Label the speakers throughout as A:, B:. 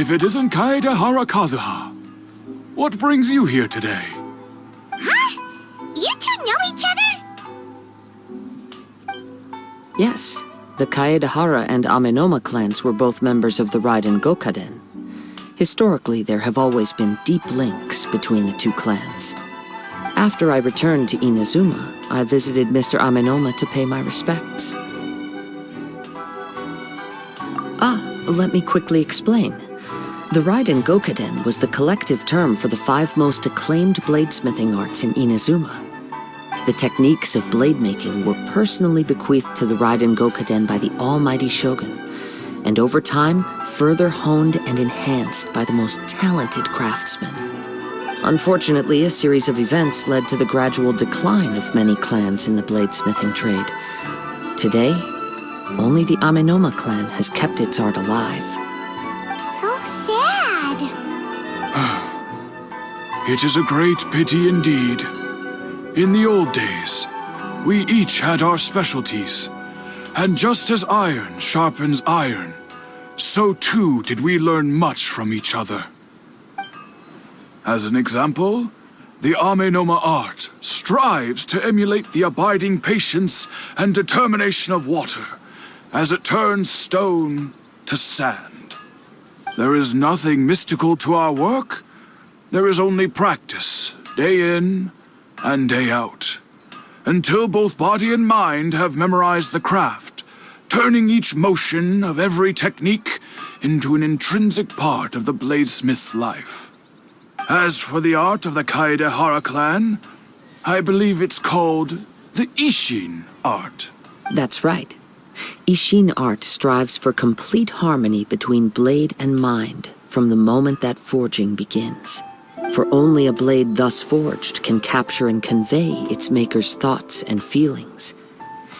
A: if it isn't Kaedehara Kazuha. What brings you here today?
B: Huh? You two know each other?
C: Yes, the Kaedehara and Amenoma clans were both members of the Raiden Gokaden. Historically, there have always been deep links between the two clans. After I returned to Inazuma, I visited Mr. Amenoma to pay my respects. Let me quickly explain. The Raiden Gokaden was the collective term for the 5 most acclaimed bladesmithing arts in Inazuma. The techniques of blade making were personally bequeathed to the Raiden Gokaden by the almighty Shogun, and over time, further honed and enhanced by the most talented craftsmen. Unfortunately, a series of events led to the gradual decline of many clans in the bladesmithing trade. Today, only the Amenoma clan has kept its art alive.
B: So sad.
A: It is a great pity indeed. In the old days, we each had our specialties, and just as iron sharpens iron, so too did we learn much from each other. As an example, the Amenoma art strives to emulate the abiding patience and determination of water as it turns stone to sand. There is nothing mystical to our work. There is only practice, day in and day out, until both body and mind have memorized the craft, turning each motion of every technique into an intrinsic part of the bladesmith's life. As for the art of the Kaedehara clan, I believe it's called the Ishin art.
C: That's right. Ishin art strives for complete harmony between blade and mind from the moment that forging begins. For only a blade thus forged can capture and convey its maker's thoughts and feelings,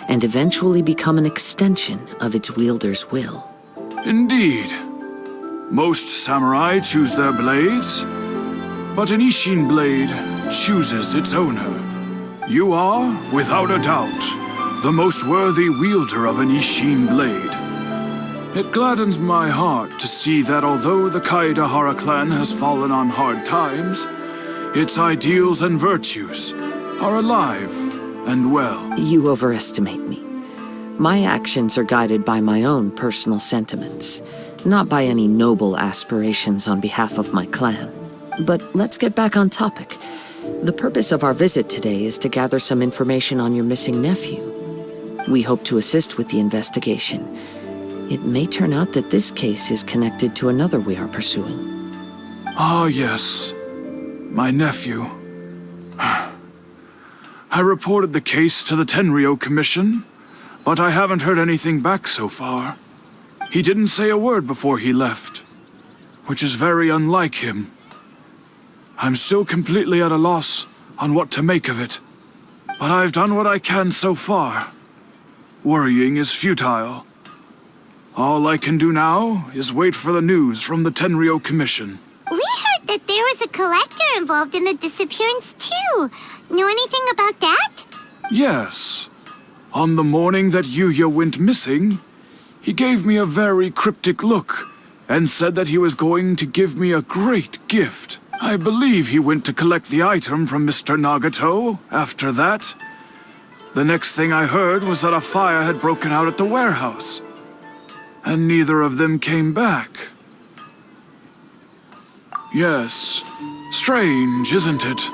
C: and eventually become an extension of its wielder's will.
A: Indeed. Most samurai choose their blades, but an Ishin blade chooses its owner. You are, without a doubt, the most worthy wielder of an Ishin blade. It gladdens my heart to see that although the Kaedehara clan has fallen on hard times, its ideals and virtues are alive and well.
C: You overestimate me. My actions are guided by my own personal sentiments, not by any noble aspirations on behalf of my clan. But let's get back on topic. The purpose of our visit today is to gather some information on your missing nephew. We hope to assist with the investigation. It may turn out that this case is connected to another we are pursuing.
A: Ah, yes. My nephew. I reported the case to the Tenryo Commission, but I haven't heard anything back so far. He didn't say a word before he left, which is very unlike him. I'm still completely at a loss on what to make of it, but I've done what I can so far. Worrying is futile. All I can do now is wait for the news from the Tenryo Commission.
B: We heard that there was a collector involved in the disappearance too. Know anything about that?
A: Yes. On the morning that Yuya went missing, he gave me a very cryptic look and said that he was going to give me a great gift. I believe he went to collect the item from Mr. Nagato after that. The next thing I heard was that a fire had broken out at the warehouse, and neither of them came back. Yes, strange, isn't it?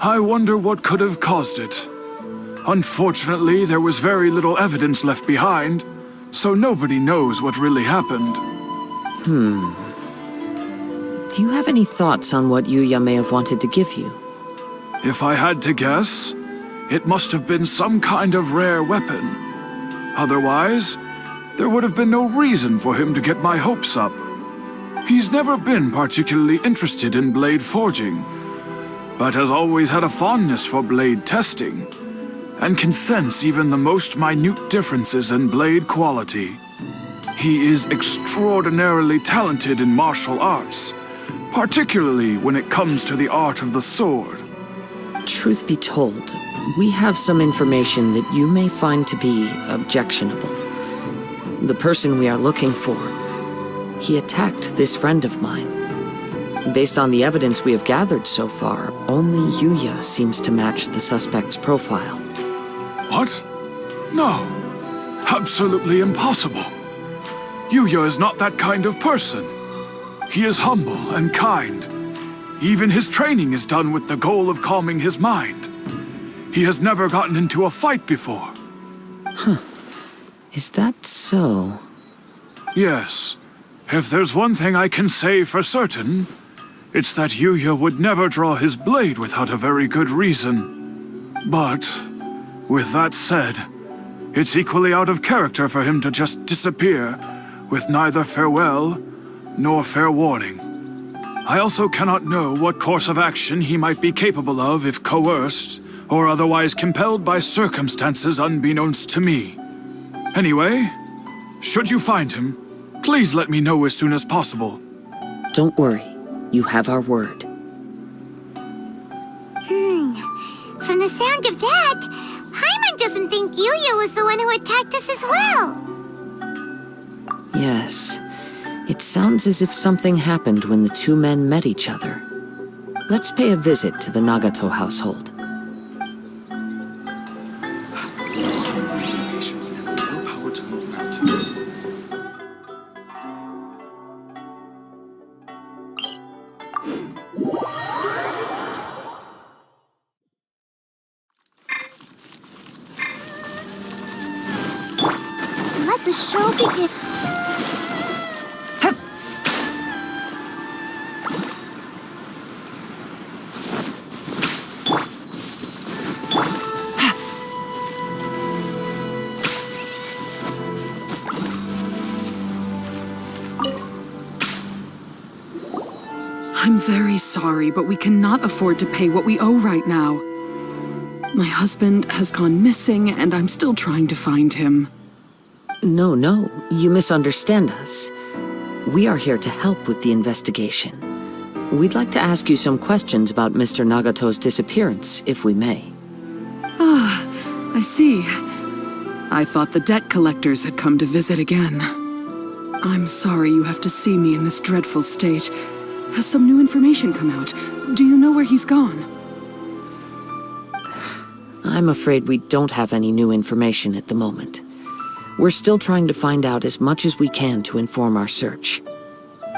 A: I wonder what could have caused it. Unfortunately, there was very little evidence left behind, so nobody knows what really happened.
C: Do you have any thoughts on what Yuya may have wanted to give you?
A: If I had to guess, it must have been some kind of rare weapon. Otherwise, there would have been no reason for him to get my hopes up. He's never been particularly interested in blade forging, but has always had a fondness for blade testing, and can sense even the most minute differences in blade quality. He is extraordinarily talented in martial arts, particularly when it comes to the art of the sword.
C: Truth be told, we have some information that you may find to be objectionable. The person we are looking for he attacked this friend of mine. Based on the evidence we have gathered so far, only Yuya seems to match the suspect's profile.
A: What? No. Absolutely impossible. Yuya is not that kind of person. He is humble and kind. Even his training is done with the goal of calming his mind. He has never gotten into a fight before.
C: Is that so?
A: Yes. If there's one thing I can say for certain, it's that Yuya would never draw his blade without a very good reason. But, with that said, it's equally out of character for him to just disappear with neither farewell nor fair warning. I also cannot know what course of action he might be capable of if coerced or otherwise compelled by circumstances unbeknownst to me. Anyway, should you find him, please let me know as soon as possible.
C: Don't worry. You have our word.
B: From the sound of that, Paimon doesn't think Yuya was the one who attacked us as well.
C: Yes. It sounds as if something happened when the two men met each other. Let's pay a visit to the Nagato household.
B: Let the show begin.
D: I'm very sorry, but we cannot afford to pay what we owe right now. My husband has gone missing, and I'm still trying to find him.
C: No, you misunderstand us. We are here to help with the investigation. We'd like to ask you some questions about Mr. Nagato's disappearance, if we may.
D: I see. I thought the debt collectors had come to visit again. I'm sorry you have to see me in this dreadful state. Has some new information come out? Do you know where he's gone?
C: I'm afraid we don't have any new information at the moment. We're still trying to find out as much as we can to inform our search.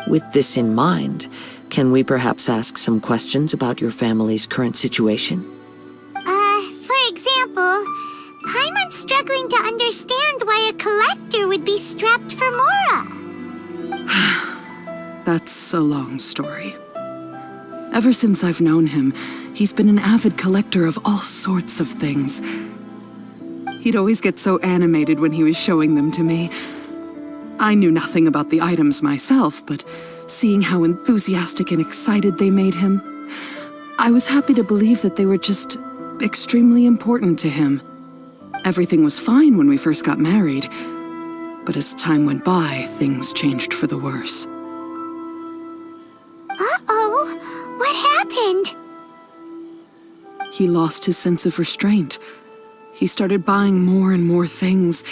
C: With this in mind, can we perhaps ask some questions about your family's current situation?
B: For example, Paimon's struggling to understand why a collector would be strapped for Mora.
D: That's a long story. Ever since I've known him, he's been an avid collector of all sorts of things. He'd always get so animated when he was showing them to me. I knew nothing about the items myself, but seeing how enthusiastic and excited they made him, I was happy to believe that they were just extremely important to him. Everything was fine when we first got married, but as time went by, things changed for the worse.
B: Uh-oh, what happened?
D: He lost his sense of restraint. He started buying more and more things,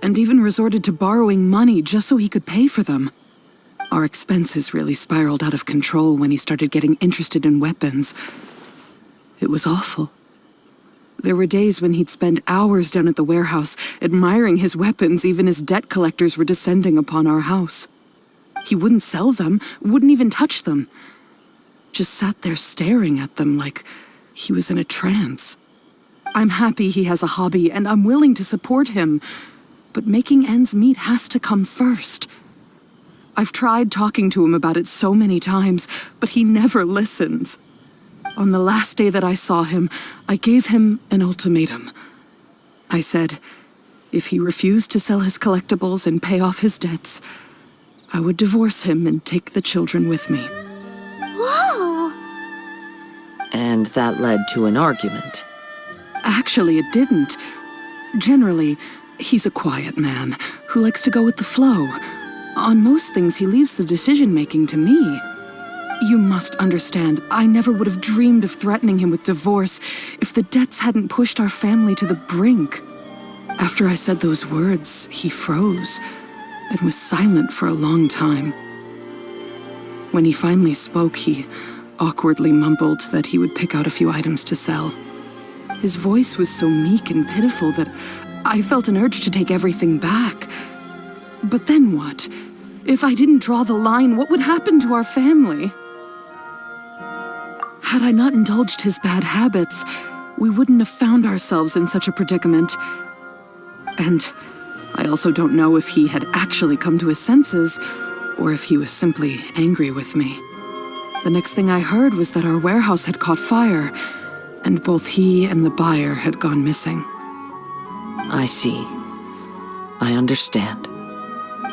D: and even resorted to borrowing money just so he could pay for them. Our expenses really spiraled out of control when he started getting interested in weapons. It was awful. There were days when he'd spend hours down at the warehouse admiring his weapons even as debt collectors were descending upon our house. He wouldn't sell them, wouldn't even touch them. Just sat there staring at them like he was in a trance. I'm happy he has a hobby and I'm willing to support him, but making ends meet has to come first. I've tried talking to him about it so many times, but he never listens. On the last day that I saw him, I gave him an ultimatum. I said, if he refused to sell his collectibles and pay off his debts, I would divorce him and take the children with me.
B: Whoa!
C: And that led to an argument.
D: Actually, it didn't. Generally, he's a quiet man who likes to go with the flow. On most things, he leaves the decision-making to me. You must understand, I never would have dreamed of threatening him with divorce if the debts hadn't pushed our family to the brink. After I said those words, he froze and was silent for a long time. When he finally spoke, he awkwardly mumbled that he would pick out a few items to sell. His voice was so meek and pitiful that I felt an urge to take everything back. But then what? If I didn't draw the line, what would happen to our family? Had I not indulged his bad habits, we wouldn't have found ourselves in such a predicament. And I also don't know if he had actually come to his senses, or if he was simply angry with me. The next thing I heard was that our warehouse had caught fire, and both he and the buyer had gone missing.
C: I see. I understand.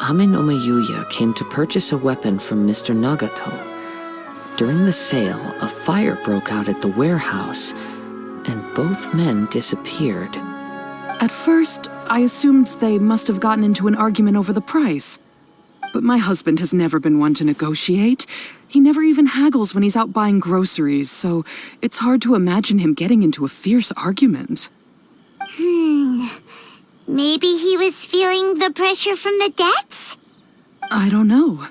C: Amenoma Yuya came to purchase a weapon from Mr. Nagato. During the sale, a fire broke out at the warehouse, and both men disappeared.
D: At first, I assumed they must have gotten into an argument over the price. But my husband has never been one to negotiate. He never even haggles when he's out buying groceries, so it's hard to imagine him getting into a fierce argument.
B: Maybe he was feeling the pressure from the debts?
D: I don't know.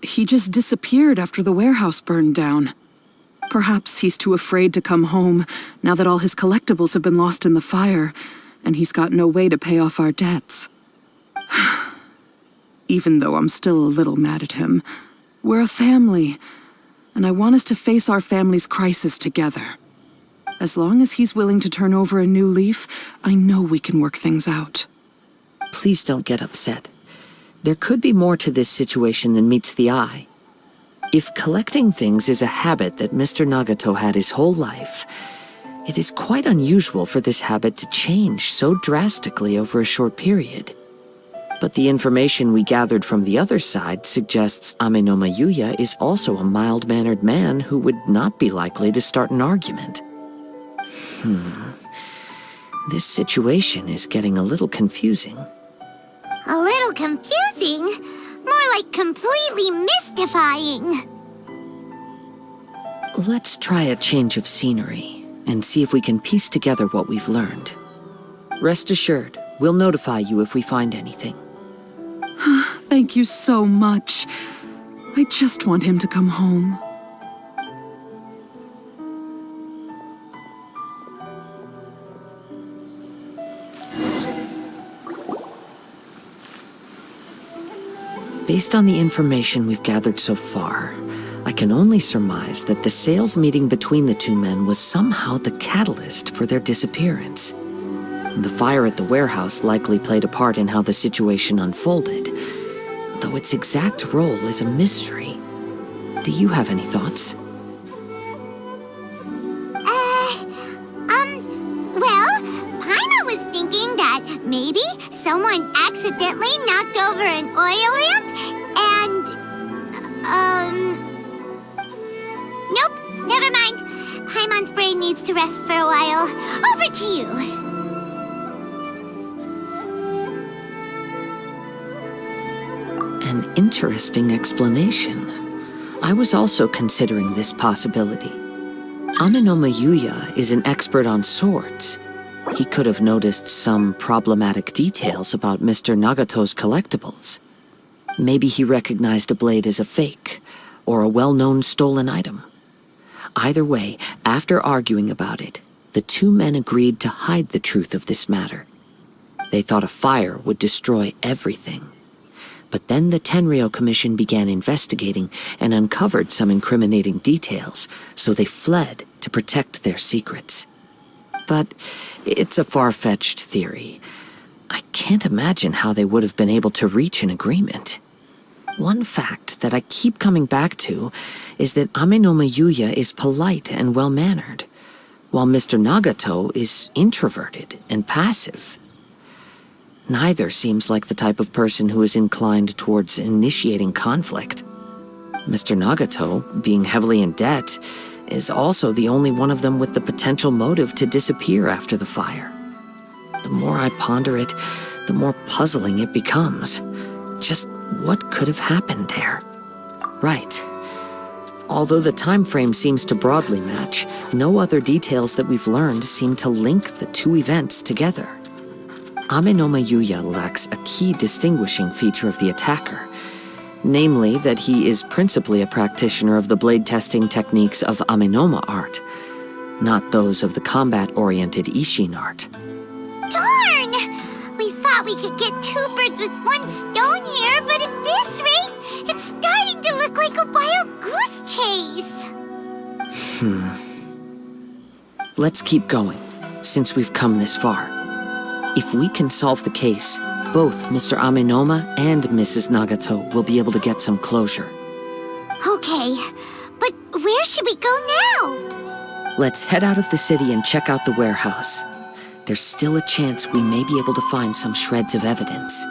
D: He just disappeared after the warehouse burned down. Perhaps he's too afraid to come home now that all his collectibles have been lost in the fire, and he's got no way to pay off our debts. Even though I'm still a little mad at him, we're a family, and I want us to face our family's crisis together. As long as he's willing to turn over a new leaf, I know we can work things out.
C: Please don't get upset. There could be more to this situation than meets the eye. If collecting things is a habit that Mr. Nagato had his whole life, it is quite unusual for this habit to change so drastically over a short period. But the information we gathered from the other side suggests Amenoma Yuya is also a mild-mannered man who would not be likely to start an argument. This situation is getting a little confusing.
B: A little confusing? More like completely mystifying.
C: Let's try a change of scenery and see if we can piece together what we've learned. Rest assured, we'll notify you if we find anything.
D: Thank you so much. I just want him to come home.
C: Based on the information we've gathered so far, I can only surmise that the sales meeting between the two men was somehow the catalyst for their disappearance. The fire at the warehouse likely played a part in how the situation unfolded, though its exact role is a mystery. Do you have any thoughts?
B: Well, Paimon was thinking that maybe someone accidentally knocked over an oil lamp and, nope, never mind. Paimon's brain needs to rest for a while. Over to you.
C: An interesting explanation. I was also considering this possibility. Amenoma Yuya is an expert on swords. He could have noticed some problematic details about Mr. Nagato's collectibles. Maybe he recognized a blade as a fake, or a well-known stolen item. Either way, after arguing about it, the two men agreed to hide the truth of this matter. They thought a fire would destroy everything. But then the Tenryou Commission began investigating and uncovered some incriminating details, so they fled to protect their secrets. But it's a far-fetched theory. I can't imagine how they would have been able to reach an agreement. One fact that I keep coming back to is that Amenoma Yuya is polite and well-mannered, while Mr. Nagato is introverted and passive. Neither seems like the type of person who is inclined towards initiating conflict. Mr. Nagato, being heavily in debt, is also the only one of them with the potential motive to disappear after the fire. The more I ponder it, the more puzzling it becomes. Just what could have happened there? Right. Although the time frame seems to broadly match, no other details that we've learned seem to link the two events together. Amenoma Yuya lacks a key distinguishing feature of the attacker. Namely, that he is principally a practitioner of the blade testing techniques of Amenoma art, not those of the combat-oriented Ishin art.
B: Darn! We thought we could get two birds with one stone here, but at this rate, it's starting to look like a wild goose chase.
C: Let's keep going, since we've come this far. If we can solve the case, both Mr. Amenoma and Mrs. Nagato will be able to get some closure.
B: Okay, but where should we go now?
C: Let's head out of the city and check out the warehouse. There's still a chance we may be able to find some shreds of evidence.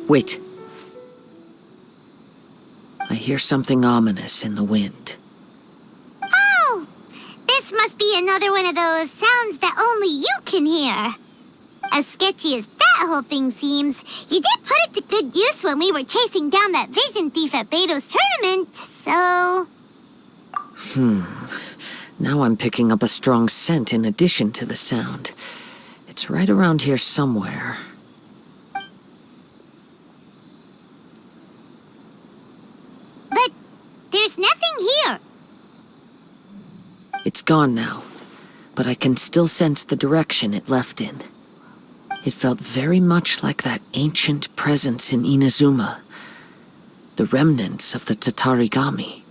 C: Wait. I hear something ominous in the wind.
B: Oh! This must be another one of those sounds that only you can hear. As sketchy as that whole thing seems, you did put it to good use when we were chasing down that vision thief at Beto's tournament, so...
C: Now I'm picking up a strong scent in addition to the sound. It's right around here somewhere.
B: But there's nothing here.
C: It's gone now, but I can still sense the direction it left in. It felt very much like that ancient presence in Inazuma, the remnants of the Tatarigami.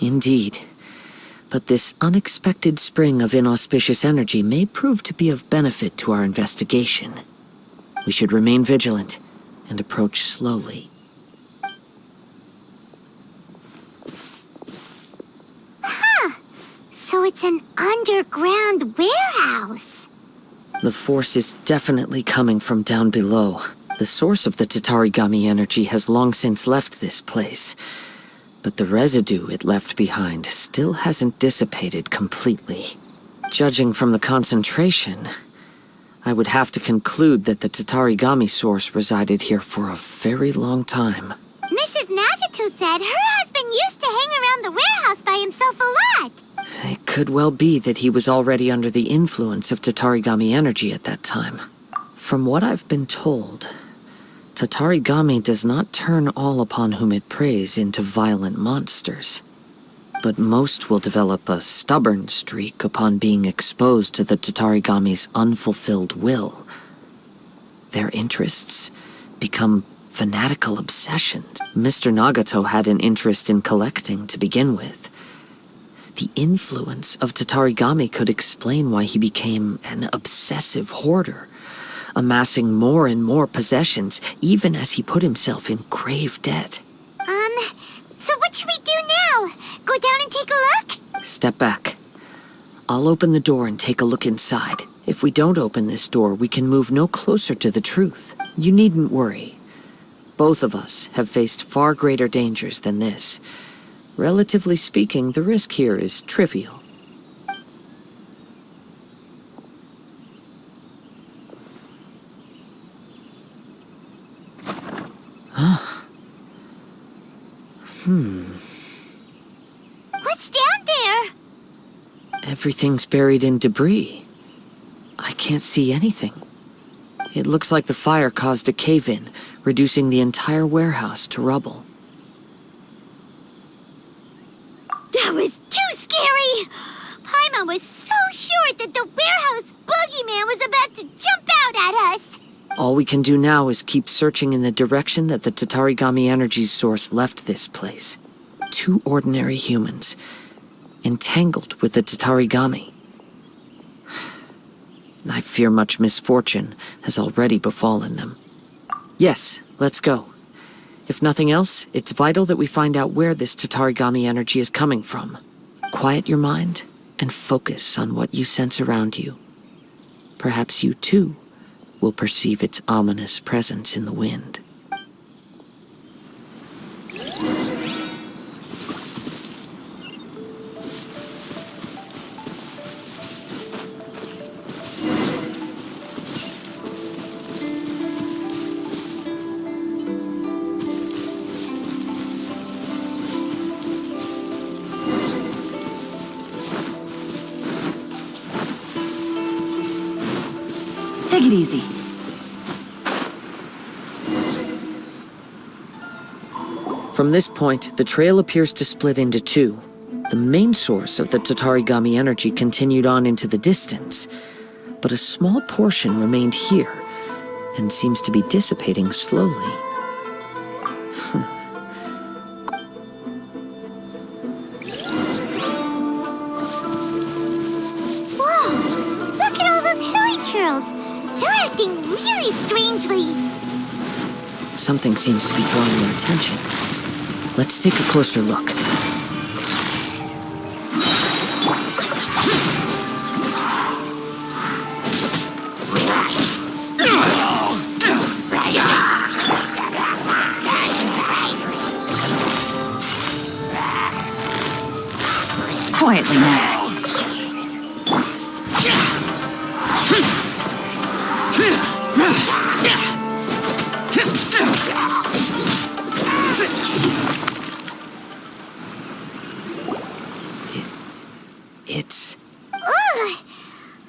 C: Indeed, but this unexpected spring of inauspicious energy may prove to be of benefit to our investigation. We should remain vigilant and approach slowly.
B: So it's an underground warehouse.
C: The force is definitely coming from down below. The source of the Tatarigami energy has long since left this place, but the residue it left behind still hasn't dissipated completely. Judging from the concentration, I would have to conclude that the Tatarigami source resided here for a very long time.
B: Mrs. Nagato said her husband used to hang around the warehouse by himself a lot.
C: It could well be that he was already under the influence of Tatarigami energy at that time. From what I've been told, Tatarigami does not turn all upon whom it preys into violent monsters, but most will develop a stubborn streak upon being exposed to the Tatarigami's unfulfilled will. Their interests become fanatical obsessions. Mr. Nagato had an interest in collecting to begin with. The influence of Tatarigami could explain why he became an obsessive hoarder, amassing more and more possessions, even as he put himself in grave debt.
B: So what should we do now? Go down and take a look?
C: Step back. I'll open the door and take a look inside. If we don't open this door, we can move no closer to the truth. You needn't worry. Both of us have faced far greater dangers than this. Relatively speaking, the risk here is trivial.
B: What's down there?
C: Everything's buried in debris. I can't see anything. It looks like the fire caused a cave-in, reducing the entire warehouse to rubble.
B: That was too scary! Paimon was so sure that the warehouse boogeyman was about to jump out at us!
C: All we can do now is keep searching in the direction that the Tatarigami energy's source left this place. Two ordinary humans, entangled with the Tatarigami. I fear much misfortune has already befallen them. Yes, let's go. If nothing else, it's vital that we find out where this Tatarigami energy is coming from. Quiet your mind and focus on what you sense around you. Perhaps you too will perceive its ominous presence in the wind.
D: it easy.
C: From this point, the trail appears to split into two. The main source of the Tatarigami energy continued on into the distance, but a small portion remained here and seems to be dissipating slowly.
B: Whoa! Look at all those hilly churls! They're acting really strangely.
C: Something seems to be drawing their attention. Let's take a closer look.
D: Quietly now.
C: It's...
B: Ugh!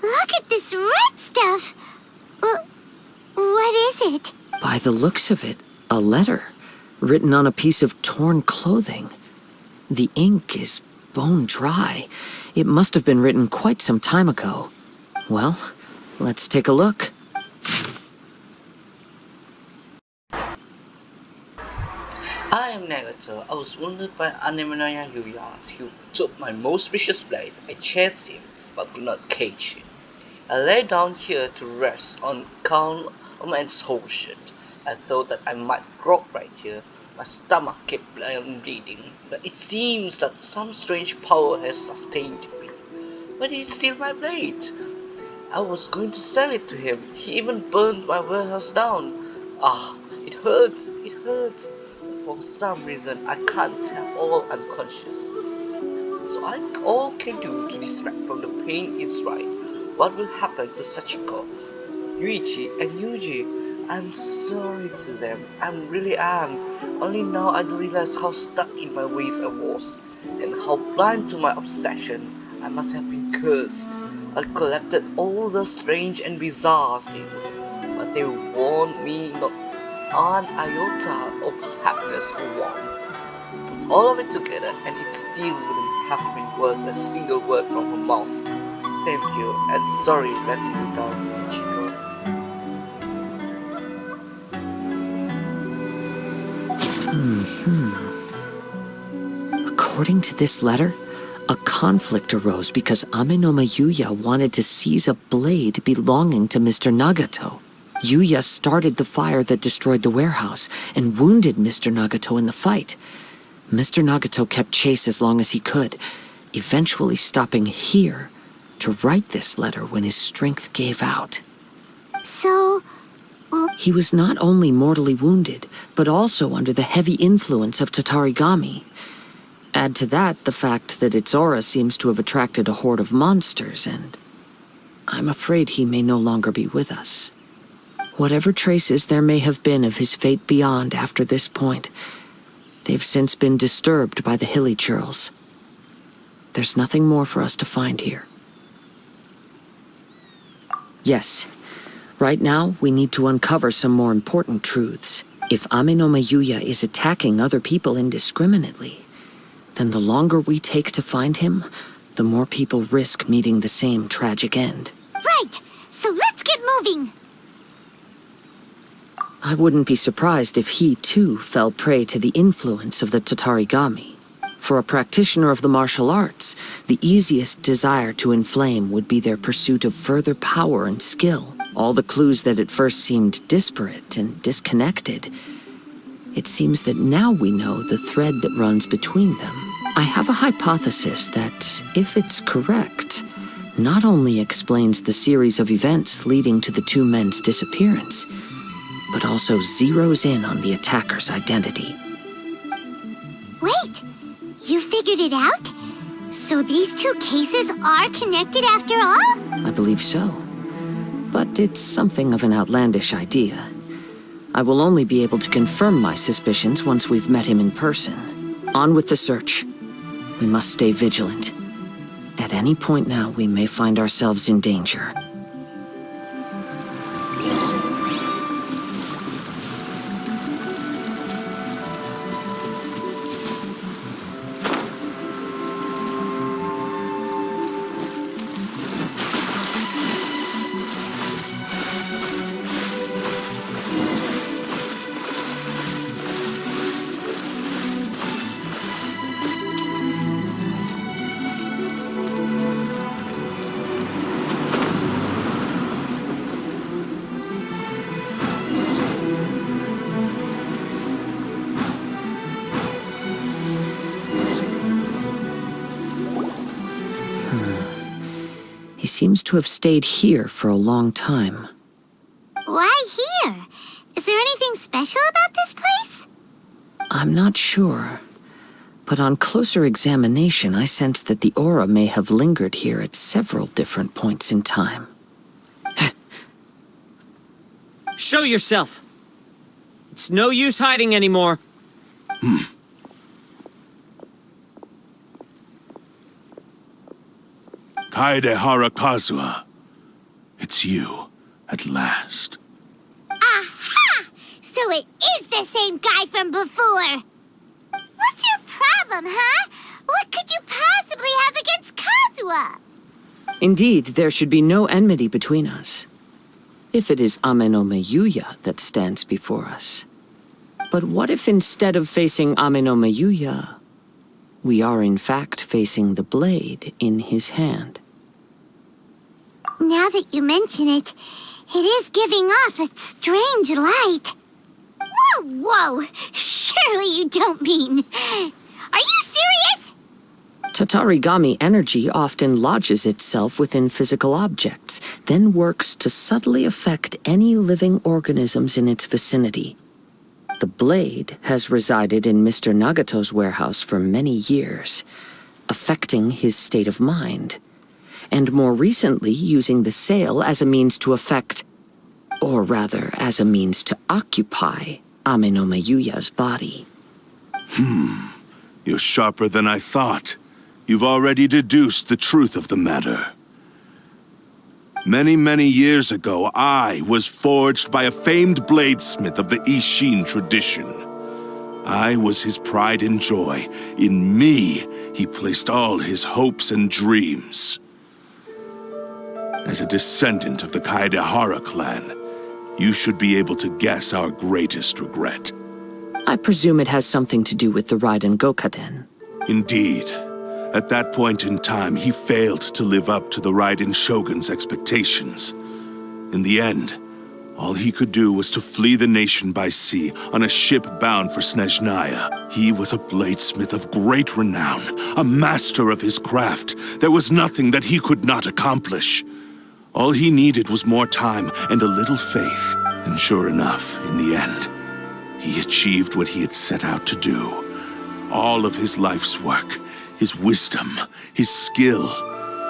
B: Look at this red stuff! What is it?
C: By the looks of it, a letter written on a piece of torn clothing. The ink is bone dry. It must have been written quite some time ago. Well, let's take a look.
E: I am Nagato. I was wounded by Anemanoya Yuya, who took my most precious blade. I chased him, but could not catch him. I lay down here to rest on account of my exhaustion. I thought that I might drop right here. My stomach kept bleeding, but it seems that some strange power has sustained me. But it's still my blade. I was going to sell it to him. He even burned my warehouse down. Ah, it hurts, it hurts. For some reason, I can't tell, all unconscious. So all I can do to distract from the pain is write what will happen to Sachiko, Yuichi, and Yuji. I'm sorry to them. I really am. Only now I realize how stuck in my ways I was, and how blind to my obsession. I must have been cursed. I collected all the strange and bizarre things, but they warned me not an iota of happiness or warmth. Put all of it together, and it still wouldn't have been worth a single word from her mouth. Thank you, and sorry letting you down, Sachiko.
C: According to this letter, a conflict arose because Amenoma Yuya wanted to seize a blade belonging to Mr. Nagato. Yuya started the fire that destroyed the warehouse and wounded Mr. Nagato in the fight. Mr. Nagato kept chase as long as he could, eventually stopping here to write this letter when his strength gave out.
B: So...
C: He was not only mortally wounded, but also under the heavy influence of Tatarigami. Add to that the fact that its aura seems to have attracted a horde of monsters, and I'm afraid he may no longer be with us. Whatever traces there may have been of his fate beyond after this point, they've since been disturbed by the hilly churls. There's nothing more for us to find here. Yes, right now we need to uncover some more important truths. If Amenoma Yuya is attacking other people indiscriminately, then the longer we take to find him, the more people risk meeting the same tragic end.
B: Right! So let's get moving!
C: I wouldn't be surprised if he, too, fell prey to the influence of the Tatarigami. For a practitioner of the martial arts, the easiest desire to inflame would be their pursuit of further power and skill. All the clues that at first seemed disparate and disconnected, it seems that now we know the thread that runs between them. I have a hypothesis that, if it's correct, not only explains the series of events leading to the two men's disappearance, but also zeroes in on the attacker's identity.
B: Wait! You figured it out? So these two cases are connected after all?
C: I believe so. But it's something of an outlandish idea. I will only be able to confirm my suspicions once we've met him in person. On with the search. We must stay vigilant. At any point now, we may find ourselves in danger. seems to have stayed here for a long time.
B: Why here? Is there anything special about this place?
C: I'm not sure. But on closer examination, I sense that the aura may have lingered here at several different points in time.
F: Show yourself! It's no use hiding anymore.
G: Kazuha. It's you, at last.
B: Aha! So it is the same guy from before! What's your problem, huh? What could you possibly have against Kazuha?
C: Indeed, there should be no enmity between us. If it is Ame-no-me Yuya that stands before us. But what if instead of facing Ame-no-me Yuya, we are in fact facing the blade in his hand?
B: Now that you mention it, it is giving off a strange light. Whoa! Surely you don't mean... Are you serious?
C: Tatarigami energy often lodges itself within physical objects, then works to subtly affect any living organisms in its vicinity. The blade has resided in Mr. Nagato's warehouse for many years, affecting his state of mind, and more recently using the sale as a means to affect, or rather as a means to occupy, Ame-no-me Yuya's body.
G: You're sharper than I thought. You've already deduced the truth of the matter. Many, many years ago, I was forged by a famed bladesmith of the Ishin tradition. I was his pride and joy. In me, he placed all his hopes and dreams. As a descendant of the Kaedehara clan, you should be able to guess our greatest regret.
C: I presume it has something to do with the Raiden Gokaden.
G: Indeed. At that point in time, he failed to live up to the Raiden Shogun's expectations. In the end, all he could do was to flee the nation by sea on a ship bound for Snezhnaya. He was a bladesmith of great renown, a master of his craft. There was nothing that he could not accomplish. All he needed was more time and a little faith. And sure enough, in the end, he achieved what he had set out to do. All of his life's work, his wisdom, his skill,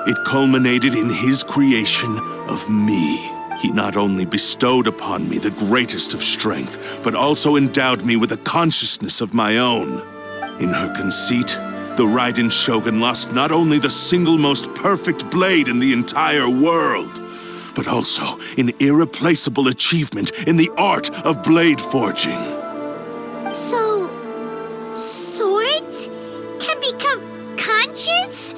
G: it culminated in his creation of me. He not only bestowed upon me the greatest of strength, but also endowed me with a consciousness of my own. In her conceit, the Raiden Shogun lost not only the single most perfect blade in the entire world, but also an irreplaceable achievement in the art of blade forging.
B: So... swords can become conscious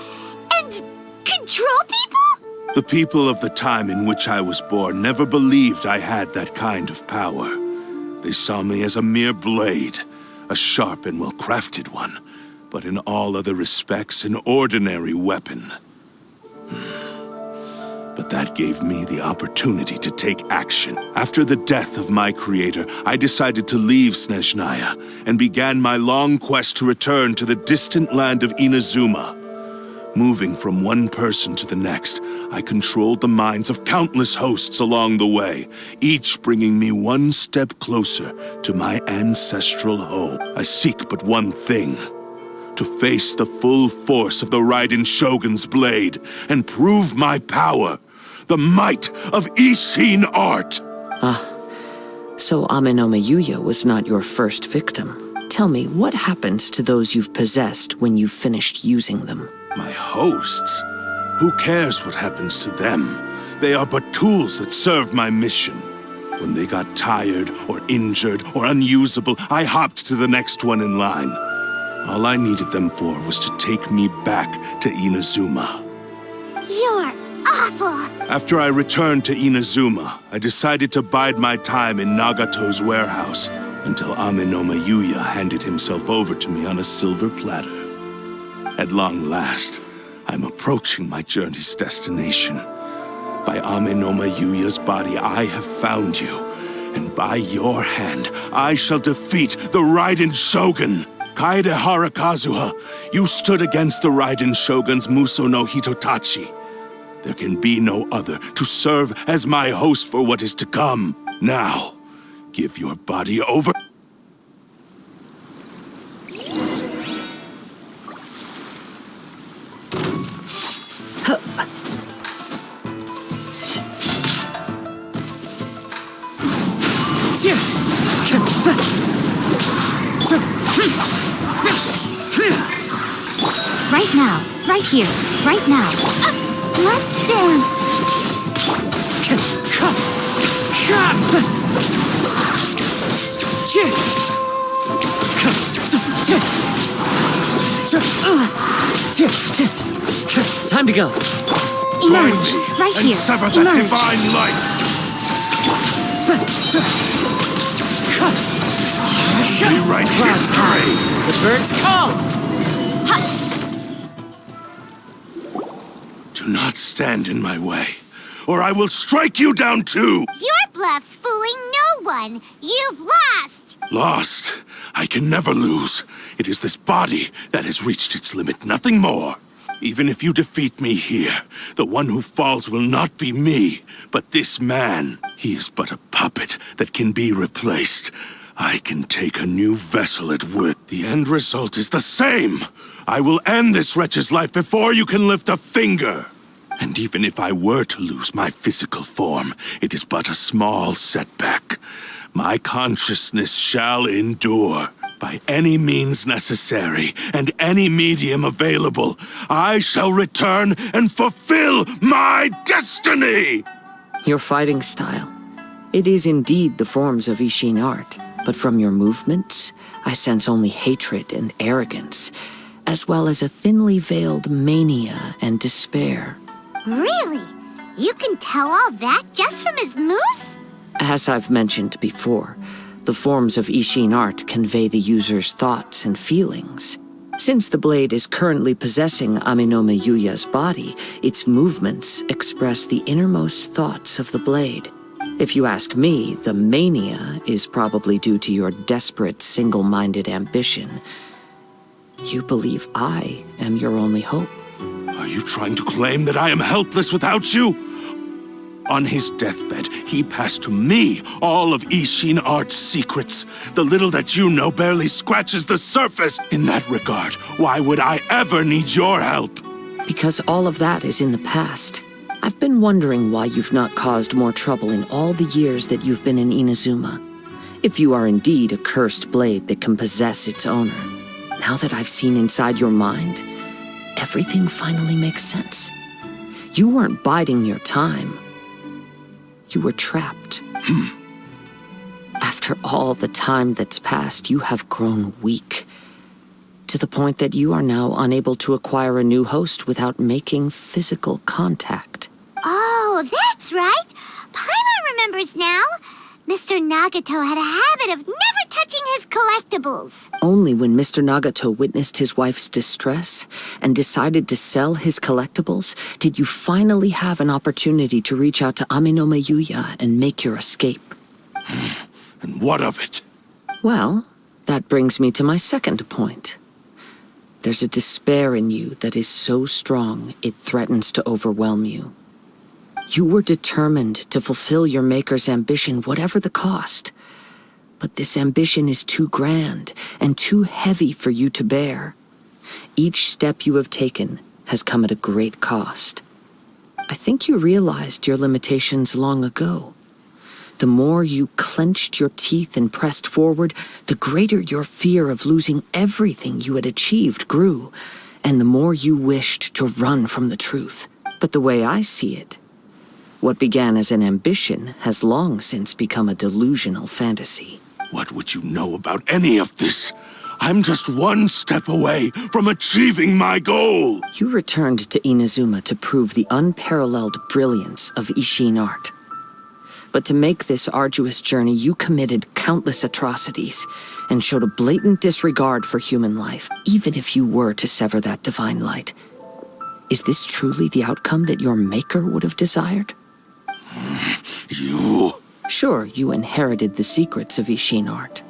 B: and control people?
G: The people of the time in which I was born never believed I had that kind of power. They saw me as a mere blade, a sharp and well-crafted one, but in all other respects an ordinary weapon. But that gave me the opportunity to take action. After the death of my creator, I decided to leave Snezhnaya and began my long quest to return to the distant land of Inazuma. Moving from one person to the next, I controlled the minds of countless hosts along the way, each bringing me one step closer to my ancestral home. I seek but one thing: to face the full force of the Raiden Shogun's blade and prove my power, the might of Ishin art.
C: So Ame-no-me Yuya was not your first victim. Tell me, what happens to those you've possessed when you've finished using them?
G: My hosts? Who cares what happens to them? They are but tools that serve my mission. When they got tired, or injured, or unusable, I hopped to the next one in line. All I needed them for was to take me back to Inazuma.
B: You're awful!
G: After I returned to Inazuma, I decided to bide my time in Nagato's warehouse until Ame-no-me Yuya handed himself over to me on a silver platter. At long last, I'm approaching my journey's destination. By Ame-no-me Yuya's body, I have found you, and by your hand, I shall defeat the Raiden Shogun. Kaedehara Kazuha, you stood against the Raiden Shogun's Muso no Hitotachi. There can be no other to serve as my host for what is to come. Now, give your body over.
B: Right now, right here, right now. Let's dance.
F: Time to go.
B: Emerge, right
G: and
B: here.
G: sever that
B: Emerge.
G: divine light. Be right here, Terry.
F: The birds call.
G: Do not stand in my way, or I will strike you down too.
B: Your bluff's fooling no one. You've lost.
G: Lost. I can never lose. It is this body that has reached its limit, nothing more. Even if you defeat me here, the one who falls will not be me, but this man. He is but a puppet that can be replaced. I can take a new vessel at will. The end result is the same. I will end this wretch's life before you can lift a finger. And even if I were to lose my physical form, it is but a small setback. My consciousness shall endure. By any means necessary, and any medium available, I shall return and fulfill my destiny!
C: Your fighting style. It is indeed the forms of Ishin art, but from your movements, I sense only hatred and arrogance, as well as a thinly veiled mania and despair.
B: Really? You can tell all that just from his moves?
C: As I've mentioned before, the forms of Ishin art convey the user's thoughts and feelings. Since the blade is currently possessing Aminome Yuya's body, its movements express the innermost thoughts of the blade. If you ask me, the mania is probably due to your desperate, single-minded ambition. You believe I am your only hope.
G: Are you trying to claim that I am helpless without you? On his deathbed, he passed to me all of Ishin art's secrets. The little that you know barely scratches the surface. In that regard, why would I ever need your help?
C: Because all of that is in the past. I've been wondering why you've not caused more trouble in all the years that you've been in Inazuma. If you are indeed a cursed blade that can possess its owner. Now that I've seen inside your mind, everything finally makes sense. You weren't biding your time. You were trapped. After all the time that's passed, you have grown weak. To the point that you are now unable to acquire a new host without making physical contact.
B: Oh, that's right. Paimon remembers now. Mr. Nagato had a habit of never touching his collectibles.
C: Only when Mr. Nagato witnessed his wife's distress and decided to sell his collectibles did you finally have an opportunity to reach out to Aminome Yuya and make your escape.
G: And what of it?
C: Well, that brings me to my second point. There's a despair in you that is so strong it threatens to overwhelm you. You were determined to fulfill your maker's ambition, whatever the cost. But this ambition is too grand and too heavy for you to bear. Each step you have taken has come at a great cost. I think you realized your limitations long ago. The more you clenched your teeth and pressed forward, the greater your fear of losing everything you had achieved grew, and the more you wished to run from the truth. But the way I see it, what began as an ambition has long since become a delusional fantasy.
G: What would you know about any of this? I'm just one step away from achieving my goal.
C: You returned to Inazuma to prove the unparalleled brilliance of Ishin art. But to make this arduous journey, you committed countless atrocities and showed a blatant disregard for human life, even if you were to sever that divine light. Is this truly the outcome that your maker would have desired?
G: You...
C: Sure, you inherited the secrets of Ishin art.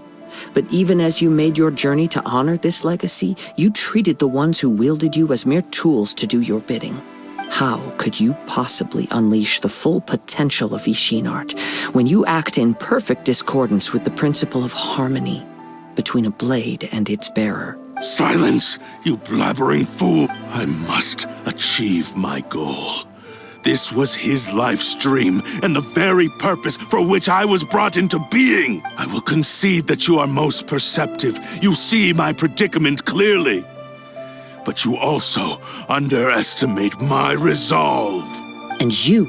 C: But even as you made your journey to honor this legacy, you treated the ones who wielded you as mere tools to do your bidding. How could you possibly unleash the full potential of Ishin art when you act in perfect discordance with the principle of harmony between a blade and its bearer?
G: Silence, you blabbering fool! I must achieve my goal. This was his life's dream, and the very purpose for which I was brought into being. I will concede that you are most perceptive. You see my predicament clearly. But you also underestimate my resolve.
C: And you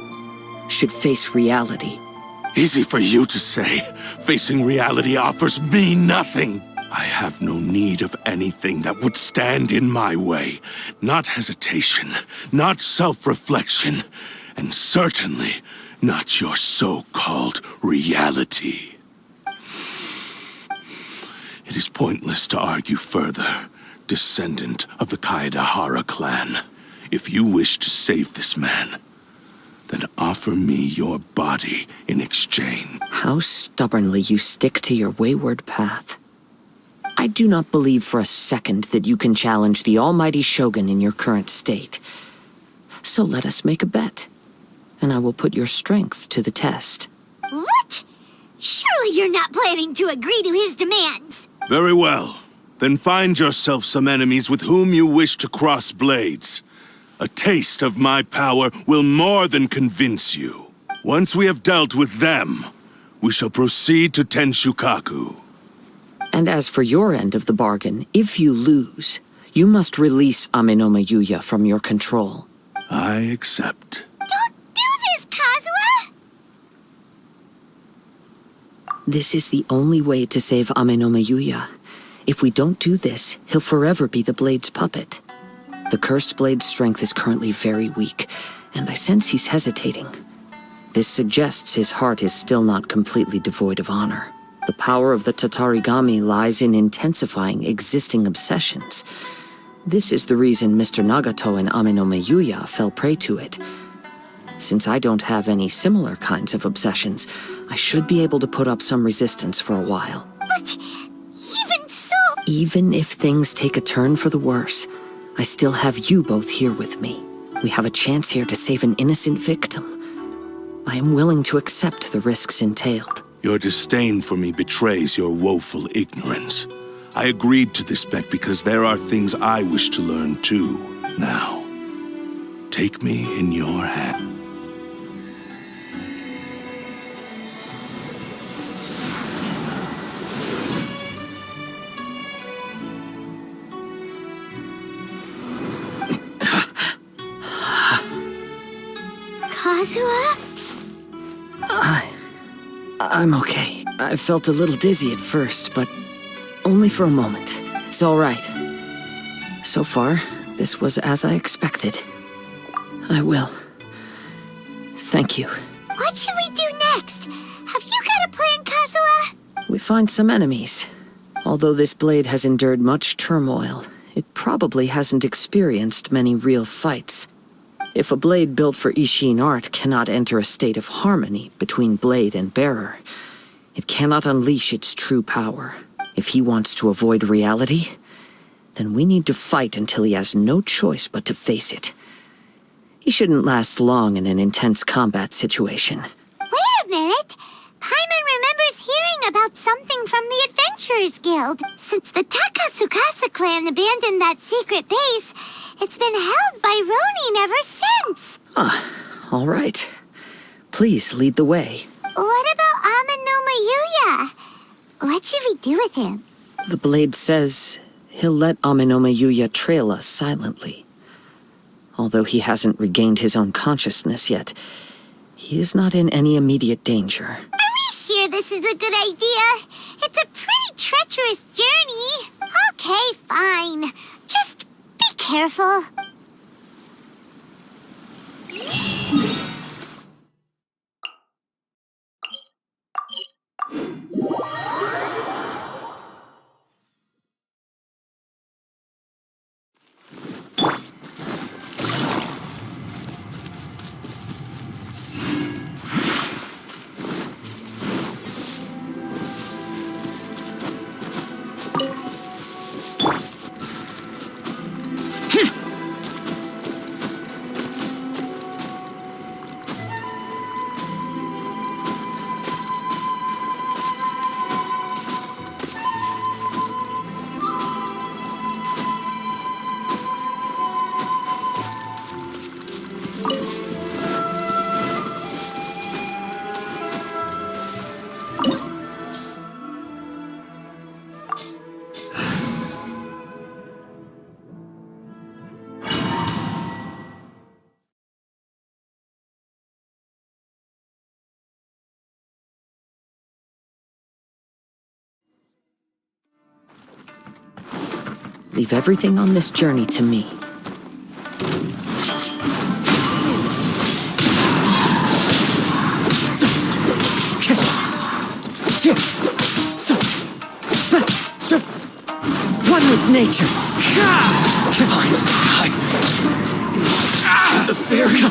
C: should face reality.
G: Easy for you to say. Facing reality offers me nothing. I have no need of anything that would stand in my way. Not hesitation, not self-reflection, and certainly not your so-called reality. It is pointless to argue further, descendant of the Kaedahara clan. If you wish to save this man, then offer me your body in exchange.
C: How stubbornly you stick to your wayward path. I do not believe for a second that you can challenge the almighty Shogun in your current state. So let us make a bet, and I will put your strength to the test.
B: What? Surely you're not planning to agree to his demands.
G: Very well. Then find yourself some enemies with whom you wish to cross blades. A taste of my power will more than convince you. Once we have dealt with them, we shall proceed to Tenshukaku.
C: And as for your end of the bargain, if you lose, you must release Amenoma Yuya from your control.
G: I accept.
B: Don't do this, Kazuha!
C: This is the only way to save Amenoma Yuya. If we don't do this, he'll forever be the Blade's puppet. The Cursed Blade's strength is currently very weak, and I sense he's hesitating. This suggests his heart is still not completely devoid of honor. The power of the Tatarigami lies in intensifying existing obsessions. This is the reason Mr. Nagato and Amenoma Yuya fell prey to it. Since I don't have any similar kinds of obsessions, I should be able to put up some resistance for a while.
B: But even so...
C: Even if things take a turn for the worse, I still have you both here with me. We have a chance here to save an innocent victim. I am willing to accept the risks entailed.
G: Your disdain for me betrays your woeful ignorance. I agreed to this bet because there are things I wish to learn too. Now, take me in your hand.
B: Kazuha?
C: I'm okay. I felt a little dizzy at first, but only for a moment. It's all right. So far, this was as I expected. I will. Thank you.
B: What should we do next? Have you got a plan, Kazuha?
C: We find some enemies. Although this blade has endured much turmoil, it probably hasn't experienced many real fights. If a blade built for Ishin art cannot enter a state of harmony between blade and bearer, it cannot unleash its true power. If he wants to avoid reality, then we need to fight until he has no choice but to face it. He shouldn't last long in an intense combat situation.
B: Wait a minute! Paimon remembers hearing about something from the Adventurers Guild. Since the Takasukasa clan abandoned that secret base, it's been held by Ronin ever since.
C: All right. Please lead the way.
B: What about Amenoma Yuya? What should we do with him?
C: The blade says he'll let Amenoma Yuya trail us silently. Although he hasn't regained his own consciousness yet, he is not in any immediate danger.
B: Are we sure this is a good idea? It's a pretty treacherous journey. Okay, fine. Just be careful.
C: Leave everything on this journey to me. One with nature.
H: The fairy.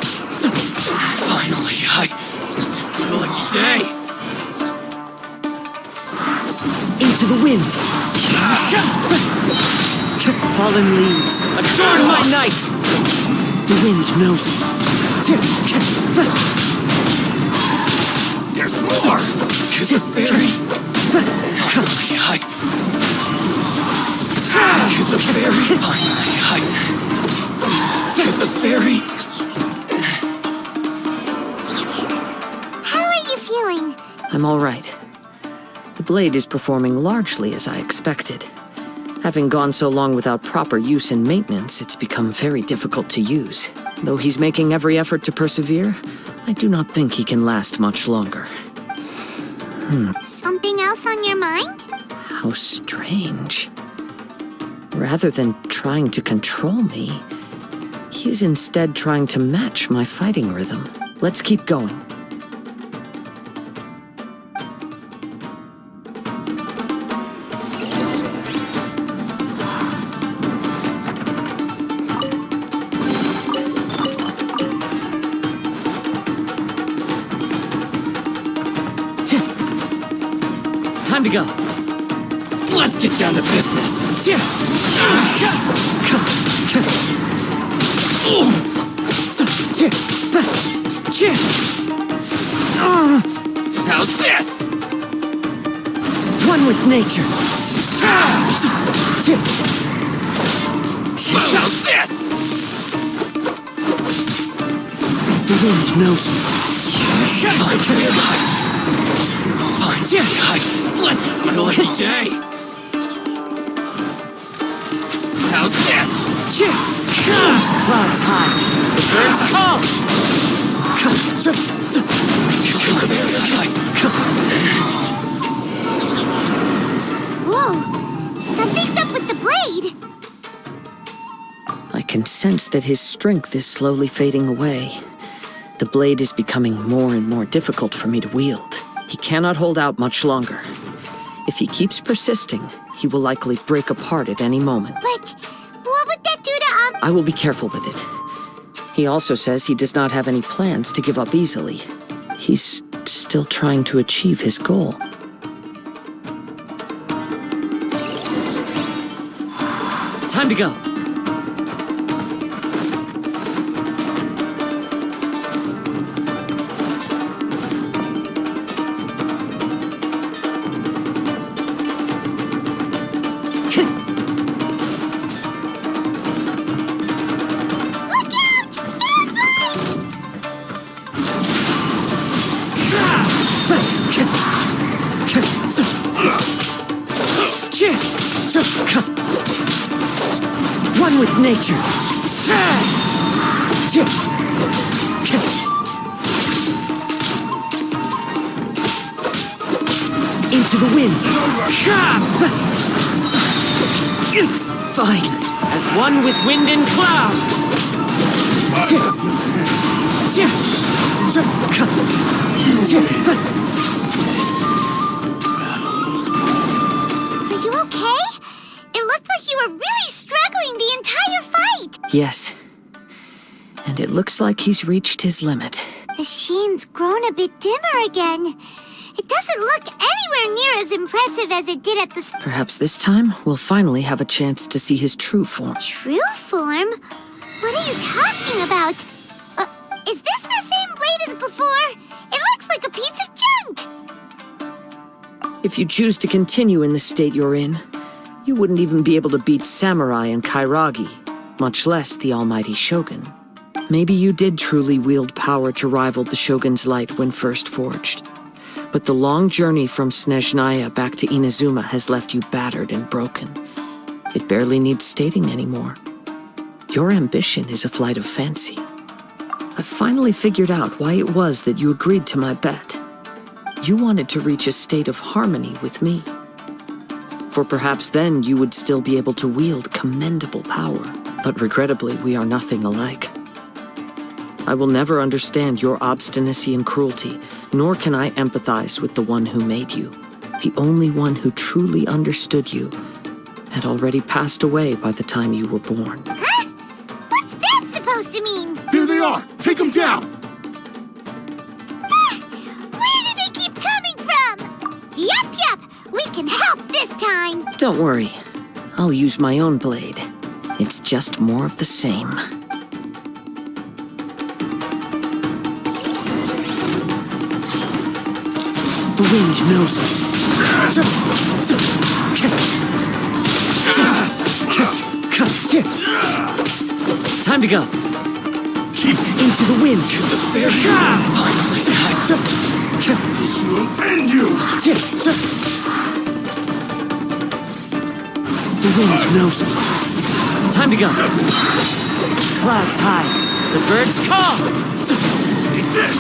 H: Finally, it's a lucky day.
C: Into the wind. Fallen leaves. Adorn my night. The wind knows me.
H: There's more. To the fairy. Finally, to the fairy. Finally, to the fairy.
B: How are you feeling?
C: I'm all right. The blade is performing largely as I expected. Having gone so long without proper use and maintenance, it's become very difficult to use. Though he's making every effort to persevere, I do not think he can last much longer.
B: Something else on your mind?
C: How strange. Rather than trying to control me, he is instead trying to match my fighting rhythm. Let's keep going.
F: Time to go.
H: Let's get down to business. How's this?
C: One with nature.
H: How's this?
C: The wind knows me.
H: It's my lucky day. How's this?
C: Clouds high.
F: The birds call.
B: Whoa! Something's up with the blade!
C: I can sense that his strength is slowly fading away. The blade is becoming more and more difficult for me to wield. He cannot hold out much longer. If he keeps persisting, he will likely break apart at any moment.
B: But what would that do to,
C: I will be careful with it. He also says he does not have any plans to give up easily. He's still trying to achieve his goal.
F: Time to go.
C: One with nature. Into the wind. It's fine.
F: As one with wind and cloud.
B: Are you okay? It looked like you were really struggling the entire fight!
C: Yes. And it looks like he's reached his limit.
B: The sheen's grown a bit dimmer again. It doesn't look anywhere near as impressive as it did at the
C: Perhaps this time, we'll finally have a chance to see his true form.
B: true form? What are you talking about? Is this the same blade as before? It looks like a piece of junk!
C: If you choose to continue in the state you're in, you wouldn't even be able to beat Samurai and Kairagi, much less the almighty Shogun. Maybe you did truly wield power to rival the Shogun's light when first forged. But the long journey from Snezhnaya back to Inazuma has left you battered and broken. It barely needs stating anymore. Your ambition is a flight of fancy. I've finally figured out why it was that you agreed to my bet. You wanted to reach a state of harmony with me. For perhaps then you would still be able to wield commendable power. But regrettably, we are nothing alike. I will never understand your obstinacy and cruelty, nor can I empathize with the one who made you. The only one who truly understood you had already passed away by the time you were born.
B: Huh? What's that supposed to mean?
G: There they are! Take them down!
B: Where do they keep coming from? Yup, we can help this time.
C: Don't worry. I'll use my own blade. It's just more of the same. The wind knows me. Time to go. Into the wind.
G: This will end you!
C: The wind knows me. Time to go. Clouds high. The birds call.
G: Take this!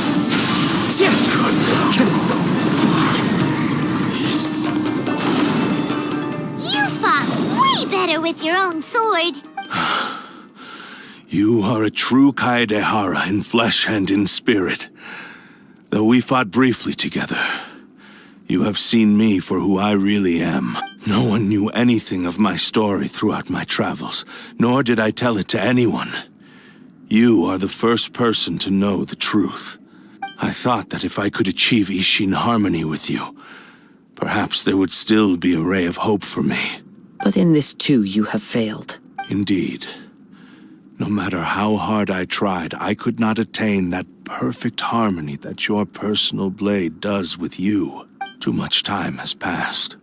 B: You fought way better with your own sword.
G: You are a true Kaedehara in flesh and in spirit. Though we fought briefly together, you have seen me for who I really am. No one knew anything of my story throughout my travels, nor did I tell it to anyone. You are the first person to know the truth. I thought that if I could achieve Ishin harmony with you, perhaps there would still be a ray of hope for me.
C: But in this too, you have failed.
G: Indeed. No matter how hard I tried, I could not attain that perfect harmony that your personal blade does with you. Too much time has passed.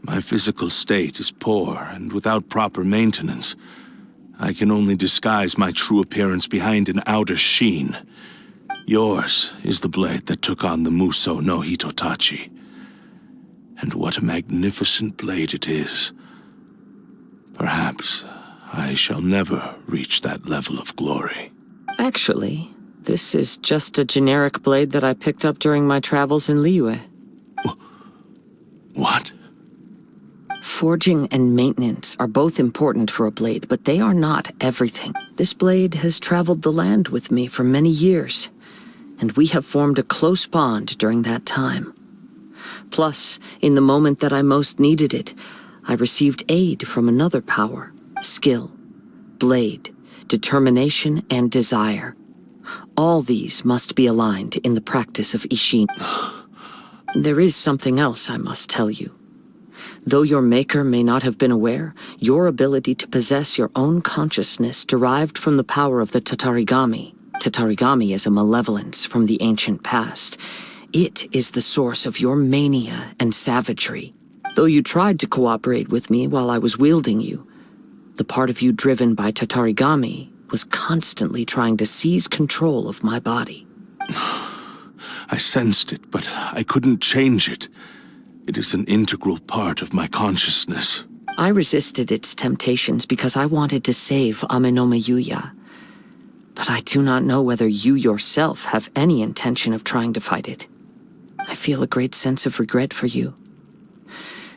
G: My physical state is poor, and without proper maintenance, I can only disguise my true appearance behind an outer sheen. Yours is the blade that took on the Muso no Hitotachi. And what a magnificent blade it is. Perhaps I shall never reach that level of glory.
C: Actually, this is just a generic blade that I picked up during my travels in Liyue.
G: What?
C: Forging and maintenance are both important for a blade, but they are not everything. This blade has traveled the land with me for many years, and we have formed a close bond during that time. Plus, in the moment that I most needed it, I received aid from another power: skill, blade, determination, and desire. All these must be aligned in the practice of Ishin. There is something else I must tell you. Though your maker may not have been aware, your ability to possess your own consciousness derived from the power of the Tatarigami. Tatarigami is a malevolence from the ancient past. It is the source of your mania and savagery. Though you tried to cooperate with me while I was wielding you, the part of you driven by Tatarigami was constantly trying to seize control of my body.
G: I sensed it, but I couldn't change it. It is an integral part of my consciousness.
C: I resisted its temptations because I wanted to save Amenome Yuya. But I do not know whether you yourself have any intention of trying to fight it. I feel a great sense of regret for you.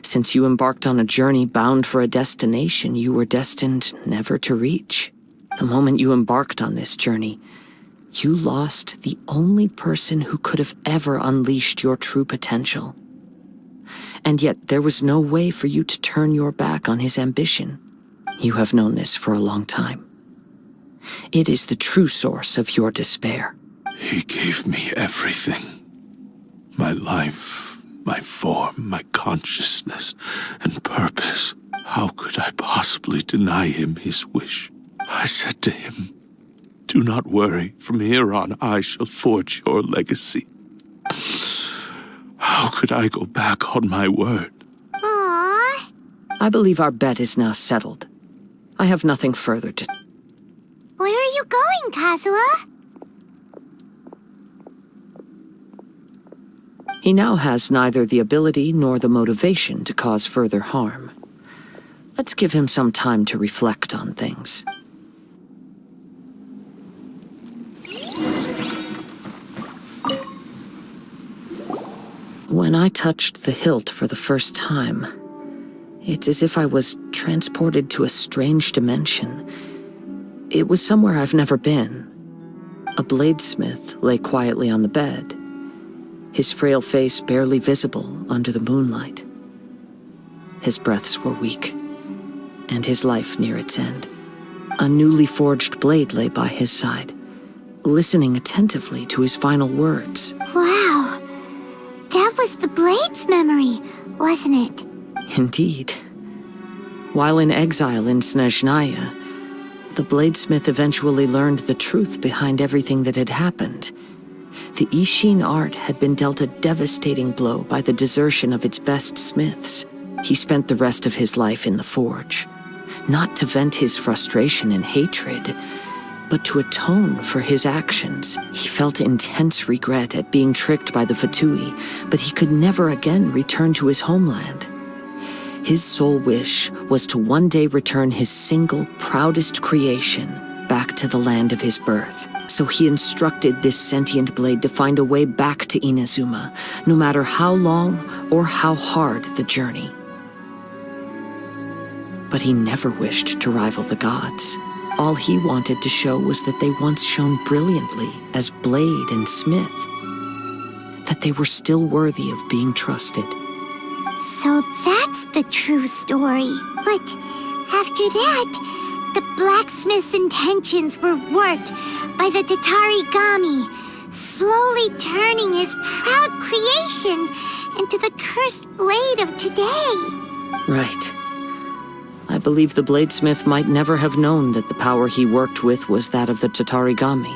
C: Since you embarked on a journey bound for a destination you were destined never to reach. The moment you embarked on this journey, you lost the only person who could have ever unleashed your true potential. And yet there was no way for you to turn your back on his ambition. You have known this for a long time. It is the true source of your despair.
G: He gave me everything. My life, my form, my consciousness, and purpose. How could I possibly deny him his wish? I said to him, "Do not worry. From here on, I shall forge your legacy." How could I go back on my word?
B: Aww.
C: I believe our bet is now settled. I have nothing further to...
B: Where are you going, Kazuha?
C: He now has neither the ability nor the motivation to cause further harm. Let's give him some time to reflect on things. When I touched the hilt for the first time, It's as if I was transported to a strange dimension. It was somewhere I've never been. A bladesmith lay quietly on the bed, his frail face barely visible under the moonlight. His breaths were weak, and his life near its end. A newly forged blade lay by his side, listening attentively to his final words.
B: Wow. That was the Blade's memory, wasn't it?
C: Indeed. While in exile in Snezhnaya, the bladesmith eventually learned the truth behind everything that had happened. The Ishin art had been dealt a devastating blow by the desertion of its best smiths. He spent the rest of his life in the forge, not to vent his frustration and hatred, but to atone for his actions. He felt intense regret at being tricked by the Fatui, but he could never again return to his homeland. His sole wish was to one day return his single, proudest creation back to the land of his birth. So he instructed this sentient blade to find a way back to Inazuma, no matter how long or how hard the journey. But he never wished to rival the gods. All he wanted to show was that they once shone brilliantly as blade and smith, that they were still worthy of being trusted.
B: So that's the true story. But after that, the blacksmith's intentions were warped by the Tatarigami, slowly turning his proud creation into the cursed blade of today.
C: Right. I believe the bladesmith might never have known that the power he worked with was that of the Tatarigami.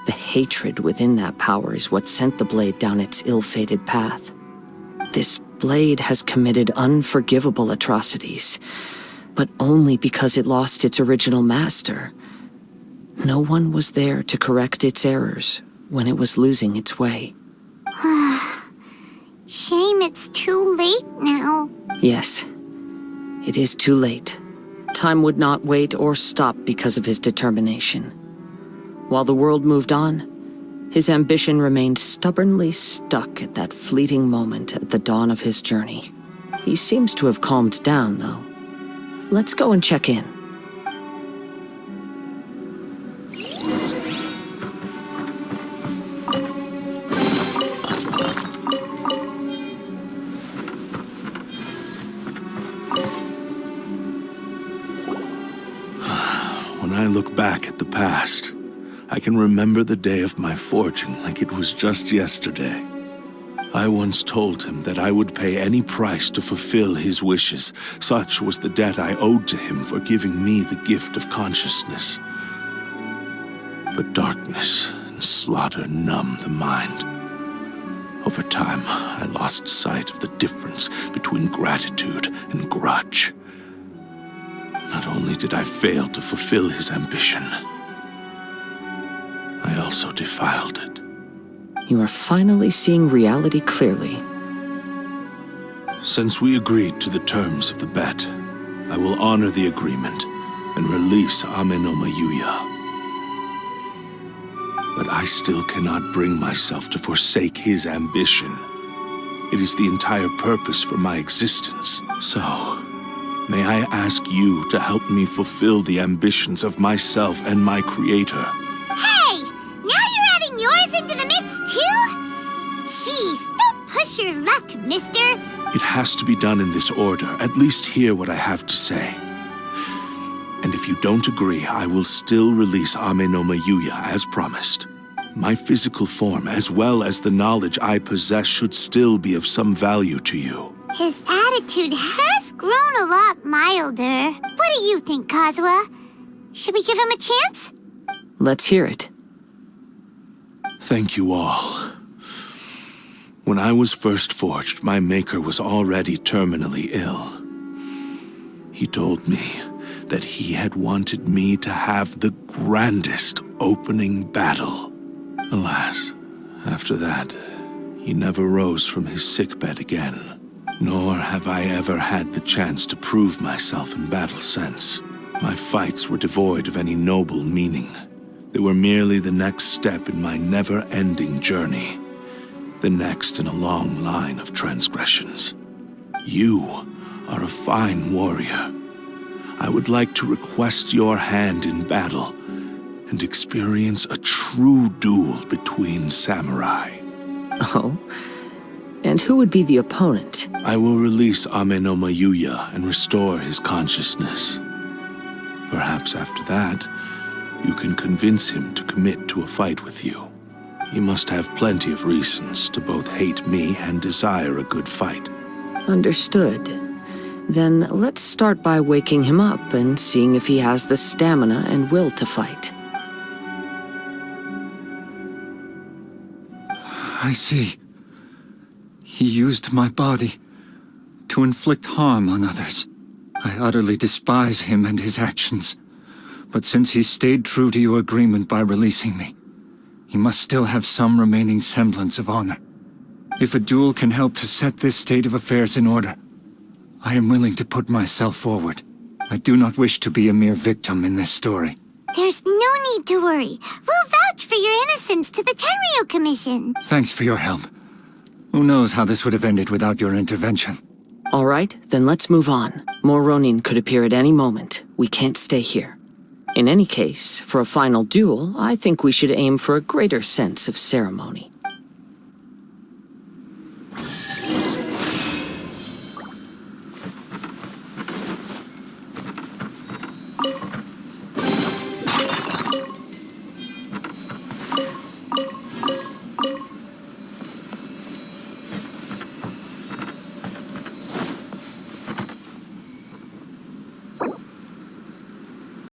C: The hatred within that power is what sent the blade down its ill-fated path. This blade has committed unforgivable atrocities, but only because it lost its original master. No one was there to correct its errors when it was losing its way.
B: Shame it's too late now.
C: Yes, it is too late. Time would not wait or stop because of his determination. While the world moved on, his ambition remained stubbornly stuck at that fleeting moment at the dawn of his journey. He seems to have calmed down, though. Let's go and check in.
G: When I look back at the past, I can remember the day of my forging like it was just yesterday. I once told him that I would pay any price to fulfill his wishes. Such was the debt I owed to him for giving me the gift of consciousness. But darkness and slaughter numbed the mind. Over time, I lost sight of the difference between gratitude and grudge. Not only did I fail to fulfill his ambition, I also defiled it.
C: You are finally seeing reality clearly.
G: Since we agreed to the terms of the bet, I will honor the agreement and release Ame no Mayuya. But I still cannot bring myself to forsake his ambition. It is the entire purpose for my existence. So, may I ask you to help me fulfill the ambitions of myself and my creator?
B: Hey! Now you're adding yours into the mix, too? Jeez, don't push your luck, mister.
G: It has to be done in this order. At least hear what I have to say. And if you don't agree, I will still release Ame no Mayuya as promised. My physical form, as well as the knowledge I possess, should still be of some value to you.
B: His attitude has grown a lot milder. What do you think, Kazuha? Should we give him a chance?
C: Let's hear it.
G: Thank you all. When I was first forged, my maker was already terminally ill. He told me that he had wanted me to have the grandest opening battle. Alas, after that, he never rose from his sickbed again. Nor have I ever had the chance to prove myself in battle since. My fights were devoid of any noble meaning. They were merely the next step in my never-ending journey. The next in a long line of transgressions. You are a fine warrior. I would like to request your hand in battle and experience a true duel between samurai.
C: Oh? And who would be the opponent?
G: I will release Ame no Mayuya and restore his consciousness. Perhaps after that, you can convince him to commit to a fight with you. He must have plenty of reasons to both hate me and desire a good fight.
C: Understood. Then let's start by waking him up and seeing if he has the stamina and will to fight.
H: I see. He used my body to inflict harm on others. I utterly despise him and his actions. But since he stayed true to your agreement by releasing me, he must still have some remaining semblance of honor. If a duel can help to set this state of affairs in order, I am willing to put myself forward. I do not wish to be a mere victim in this story.
B: There's no need to worry. We'll vouch for your innocence to the Tenryo Commission.
H: Thanks for your help. Who knows how this would have ended without your intervention?
C: All right, then let's move on. More Ronin could appear at any moment. We can't stay here. In any case, for a final duel, I think we should aim for a greater sense of ceremony.